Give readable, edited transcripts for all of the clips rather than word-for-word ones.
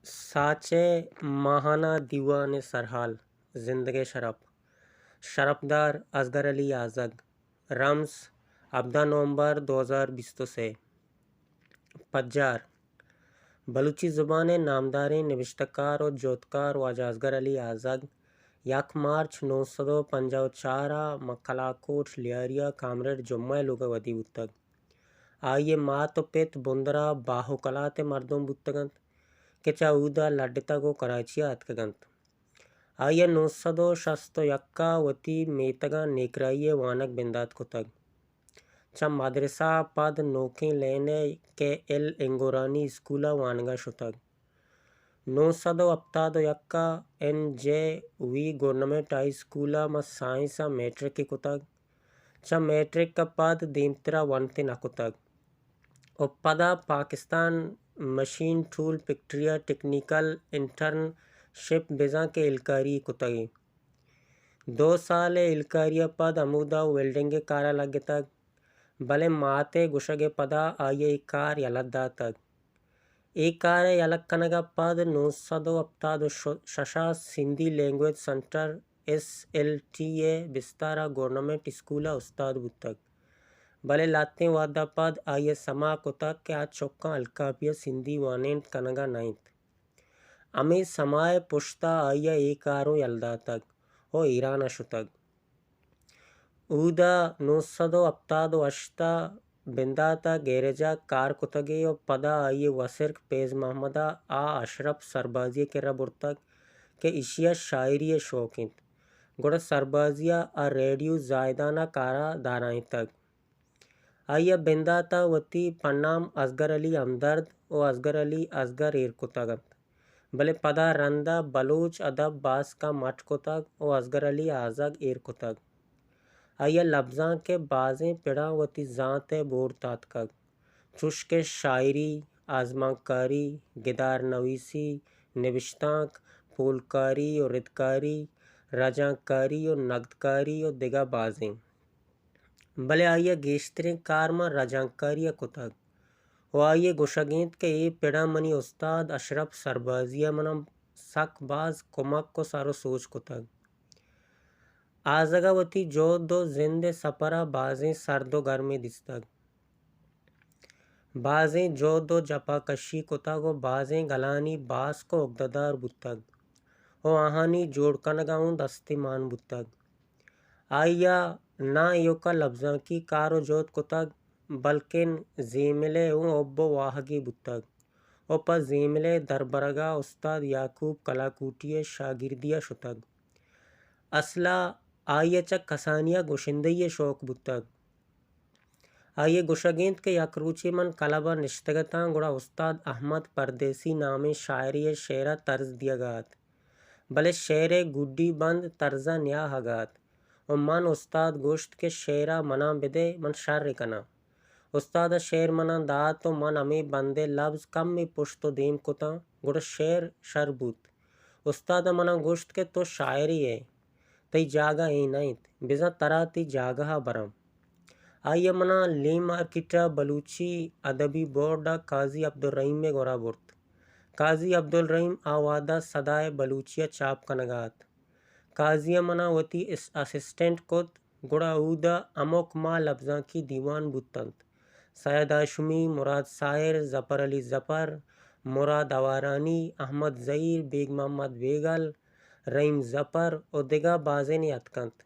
ساچے ماہانہ دیوان سرحال زندگی شرفدار اصغر علی آزاد رمز 17 نومبر 2020 سے پجار بلوچی زبان نامداری نوشتکار و جوتکار واجہ اصغر علی آزاد 1 مارچ 1954 مکلاکوٹ لیاریا کامریڈ جمعہ لوگا ودی بودتگ آئیے مات و پت بندرا باہوکلات مردم بودتگنت کہ چاودا لڈتا کو کراچی آتکگنت آئیے 961 وتی میتگا نیکرائیے وانک بندات کو تگ چا مدرسہ پد نوکیں لینے کے انگورانی اسکولا وانگا شتگ 971 این جے وی گورنمنٹ ہائی اسکولا ما سائنسا میٹرک کتگ چا میٹرک کا پد دیمترا ونتے نکتگ او پدا پاکستان مشین ٹول پکٹریا ٹیکنیکل انٹرن شپ بزاں کے الکاری کتگی 2 سال الکاریہ پد امودا ویلڈنگ کارا لگتگ بلے ماتے گشگ پدا آئیے کار یلد داتگ ای کار یلک کنگا پد 976 سندھی لینگویج سنٹر SLTA بستارا گورنمنٹ اسکولا استاد بودتگ بلے لاتیں وعدہ پد آئیے سما کتگ کہ آج چوکاں الکاپیہ سندھی وانینٹ کنگا نائنت امی سمائے پشتا آئیے ای کارو یلداتگ او ایران شتگ اودا 978 بنداتا گیرجا کار کتگی و پدا آئیے وسرک پیز محمدہ اشرف سربازی کے ربرتگ کہ اشیا شاعری شوقینت گڑا سربازیہ ریڈیو زائدانہ کارا دارائیں تگ آئیے بنداتا وتی پنام اصغر علی ہمدرد و اصغر علی اصغر ایر کتگت بلے پدا رندہ بلوچ ادب باس کا مٹ کتگ و اصغر علی آزاد ایر کتگ آئیے لفظاں کے بازیں پڑا وتی ذات بور تاتکگ چشک شاعری آزماں کاری گدار نویسی نوشتانک پولکاری و ردکاری رجاں کاری و نقد کاری و دیگا بازیں بلے آئیے گیشترین کار ما رجاں کاری کتگ و آئیے گوشگینت کہ ای پڑا منی استاد اشرف سربازیہ منم سک باز کمک کو سارو سوچ کتگ آزگا وتی جود و زند سپرا بازیں سرد و گرمی دستگ بازیں جود و جپا کشی کتگ و بازیں گلانی باس کو عقددار بودتگ و آہانی جوڑ کنگاؤں دستمان بودتگ آئیا نا ایوکا لفظاں کی کارو جود کتگ بلکن زیملے اون ابو واہگی بودتگ و پا زیملے دربرگا استاد یعقوب کلاکوٹی شاگردیہ شتگ اصلا آئیے چا کسانیہ گوشندئی شوق بودتگ آئیے گوشگینت کے یک روچی من کلبہ نشتگتاں گڑا استاد احمد پردیسی نامی شاعری شعرہ طرز دیا گات بلے شعر گڈی بند طرزہ نیا ہگات و من استاد گوشت کے شعرہ منا بدے من شر کنا استاد شعر منا دات تو من امی بندے لفظ کم می پشت و دیم کتاں گڑا شعر شر بوت استاد منا گوشت کے تو شاعری ہے تی جاگہ ای نائت بزا ترا تی جاگہ برم آئیے منا لی مارکیٹا بلوچی ادبی بورڈا قاضی عبدالرحیم میں گورا برت قاضی عبدالرحیم آوادہ صدائے بلوچیہ چاپ کنگات قاضی منا وتی اسسٹنٹ کت گڑا اودا اموک ما لفظاں کی دیوان بودتنت سید ہاشمی مراد سائر ظفر علی ظفر مراد اوارانی احمد ظہیر بیگ محمد بیگل رحیم ظفر و دیگا بازیں اتکنت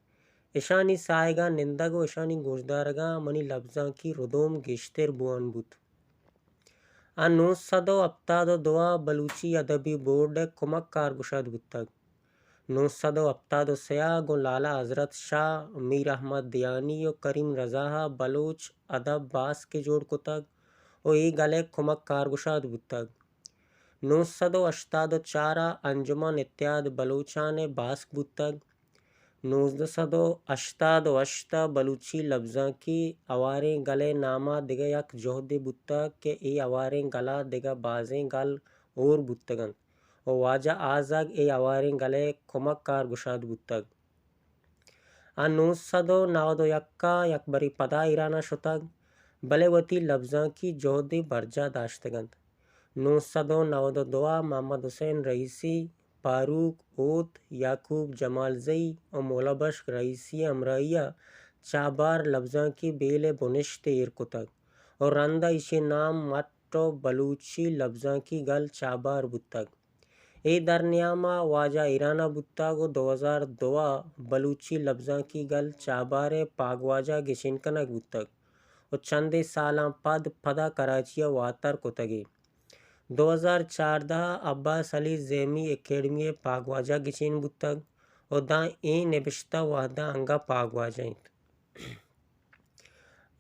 اشانی سائگا نندگ و اشانی گوشدارگا منی لفظاں کی ردوم گیشتر بوان بود 972 بلوچی ادبی بورڈ کمک کار گشاد بودتگ 973 گو لالا حضرت شاہ میر احمد دیانی و کریم رضا بلوچ ادب باس کے جوڑ کتگ و ای گلے کمک کار گشاد بودتگ 984 انجمن اتحاد بلوچان باس بودتگ 988 بلوچی لفظاں کی اواریں گلے نامہ دیگا یک جہد بودتگ کہ ای اواریں گلا دیگا بازیں گل اور بودتگن و واجہ آزاگ ای اواریں گلے کمک کار گشاد بودتگ 991 یک بری پدا ایرانا شتگ بلے وتی لفظاں کی جہد برجا داشتگند 992 محمد حسین رئیسی، فاروق اوت، یعقوب جمال زئی اور مولا بخش رئیسی امرائیہ چابار لفظاں کی بیل بنشت ایرکتگ اور رندہ اسی نام مٹو بلوچی لفظاں کی گل چابار بتگ۔ ای درنیامہ واجہ ایرانہ بتگ و 2002 بلوچی لفظاں کی گل چابار پاگ واجہ گشن کنک بتگ و چندے سالاں پدا کراچیہ واتر کتگے۔ 2014 عباس علی زیمی اکیڈمی پاگ واجہ گچین بتگ و دا این نبشتہ وحدہ انگا پاگ واجہت۔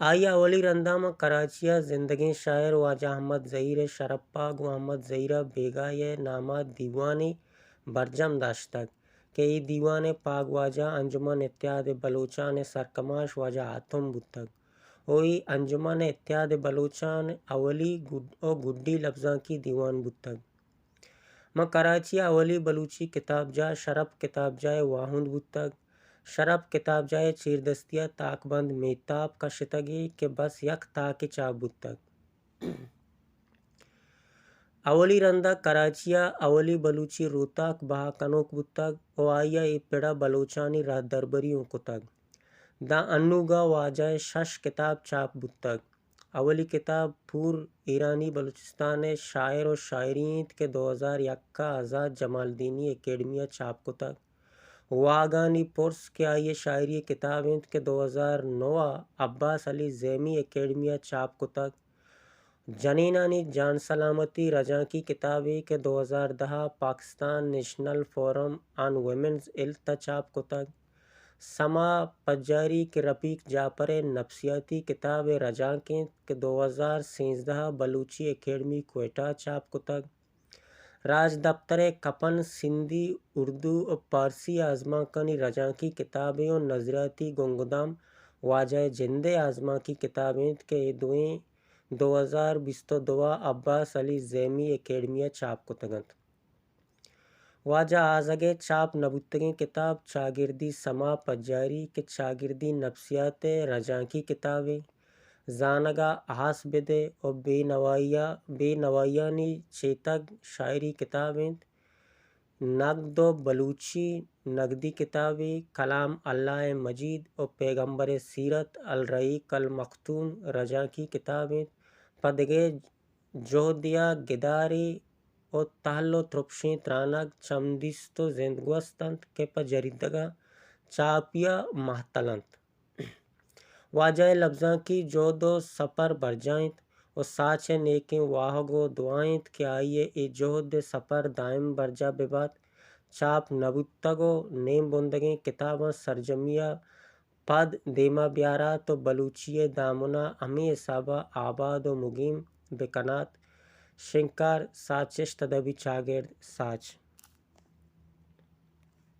آئیہ اولی رندامہ کراچیہ زندگیں شاعر واجہ احمد ظہیر شرف پاگ و احمد ظہیرہ بیگائے نامہ دیوانے برجم داشتگ کہ ای دیوان پاگ واجہ انجمن اتحاد بلوچان سرکماش واجہ ہاتم بتگ و ای انجمن اتحاد بلوچان اولی و گڈی لفظاں کی دیوان بتگ۔ مہ کراچی اولی بلوچی کتاب جا شرف کتاب جائے واہند بتگ۔ شرف کتاب جائے چیر دستیہ تاک بند میتاب کشتگی کہ بس یک تاک چاپ بتگ۔ اولی رندہ کراچیہ اولی بلوچی روتاک بہا کنوک بتگ و آئیہ ای پڑہ بلوچانی راہ دربریوں کتگ۔ دا انوگا واجہ شش کتاب چاپ بتگ۔ اولی کتاب پور ایرانی بلوچستان شاعر و شاعرینت کہ 2001 آزاد جمال دینی اکیڈمیہ چاپ کتگ۔ واگانی پرس کہ آئیے شاعری کتابینت کہ 2009 عباس علی زیمی اکیڈمیہ چاپ کتگ۔ جنینانی جان سلامتی رجاں کی کتابیں کہ 2010 پاکستان نیشنل فورم آن ویمنز ہیلتھ چاپ کتگ۔ سما پجاری کے رفیق جعفر نفسیاتی کتاب رجاں کہ 2013 بلوچی اکیڈمی کوئٹہ چاپ کتگ۔ راج دفتر کپن سندھی اردو و پارسی آزما کنی رجاں کی کتابیں و نظریاتی گنگدام واجہ جندے آزما کی کتابیں کہ دوئیں 2022 عباس علی زیمی اکیڈمیہ چاپ کتگنت۔ واجہ آزگے چاپ نبتگیں کتاب چاگردی سما پجاری کہ چاگردی نفسیات رجاں کی کتابیں زانگا احاس بدے اور بے نوائیانی چیتگ شاعری کتابیں نقد و بلوچی نقدی کتابیں کلام اللہ مجید اور پیغمبر سیرت الرحیق المختوم رجاں کی کتابیں پدگے جہدیہ گدارے اور تحل و ترپشیں ترانگ چمدیست و زندگوستند کہ پا جریدگا چاپیہ محتلنت۔ واجہ لفظاں کی جہد و سفر برجائنت و ساچ نیکیں واہگ و دعائنت کہ آئیے ای جہد سفر دائم برجا ببات۔ چاپ نبتگ و نیم بندگیں کتاباں سرجمیہ پد دیما بیارات و بلوچی دامنا ہمیں حسابہ آباد و مقیم بکنات۔ شنکار ساچشت ادبی چاگرد ساچ